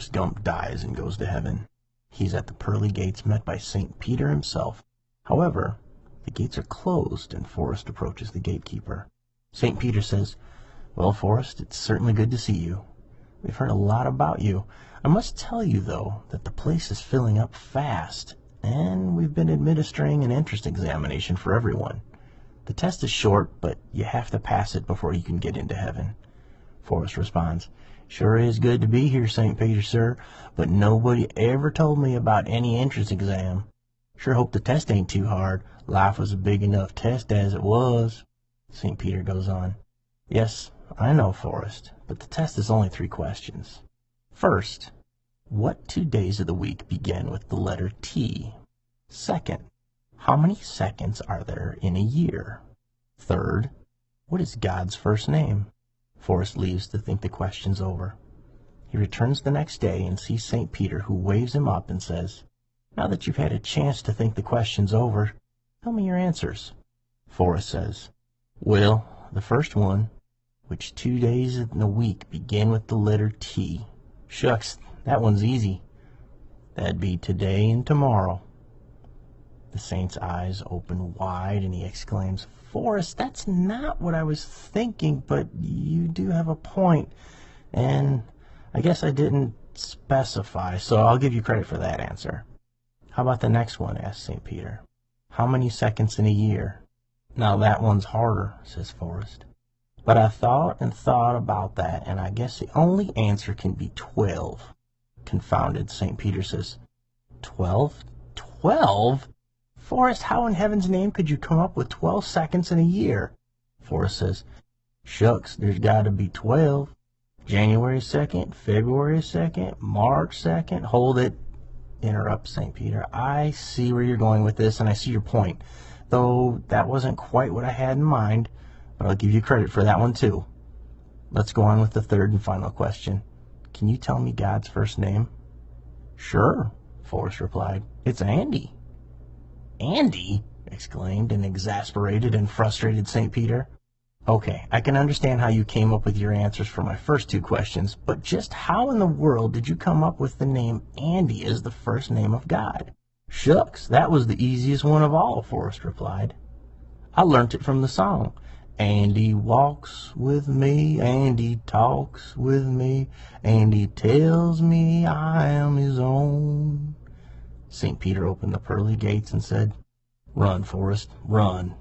Forrest Gump dies and goes to heaven. He's at the pearly gates met by St. Peter himself. However, the gates are closed and Forrest approaches the gatekeeper. St. Peter says, "Well, Forrest, it's certainly good to see you. We've heard a lot about you. I must tell you, though, that the place is filling up fast, and we've been administering an entrance examination for everyone. The test is short, but you have to pass it before you can get into heaven." Forrest responds, "Sure is good to be here, St. Peter, sir, but nobody ever told me about any entrance exam. Sure hope the test ain't too hard. Life was a big enough test as it was." St. Peter goes on, "Yes, I know, Forrest, but the test is only 3 questions. First, what 2 days of the week begin with the letter T? Second, how many seconds are there in a year? Third, what is God's first name?" Forrest leaves to think the questions over. He returns the next day and sees St. Peter, who waves him up and says, "Now that you've had a chance to think the questions over, tell me your answers." Forrest says, "Well, the first one, which 2 days in the week begin with the letter T? Shucks, that one's easy. That'd be today and tomorrow." The saint's eyes open wide and he exclaims, "Forrest, that's not what I was thinking, but you do have a point, and I guess I didn't specify, so I'll give you credit for that answer." "How about the next one?" asks St. Peter. "How many seconds in a year?" "Now that one's harder," says Forrest. "But I thought and thought about that, and I guess the only answer can be 12. Confounded, St. Peter says, 12? 12? Forrest, how in heaven's name could you come up with 12 seconds in a year?" Forrest says, "Shucks, there's got to be 12. January 2nd, February 2nd, March 2nd. Hold it," interrupts St. Peter. "I see where you're going with this, and I see your point, though that wasn't quite what I had in mind, but I'll give you credit for that one too. Let's go on with the third and final question. Can you tell me God's first name?" "Sure," Forrest replied. "It's Andy." "Andy?" exclaimed an exasperated and frustrated St. Peter. "Okay, I can understand how you came up with your answers for my first 2 questions, but just how in the world did you come up with the name Andy as the first name of God?" "Shucks, that was the easiest one of all," Forrest replied. "I learnt it from the song. Andy walks with me, Andy talks with me, Andy tells me I am his own." St. Peter opened the pearly gates and said, "Run, Forrest, run.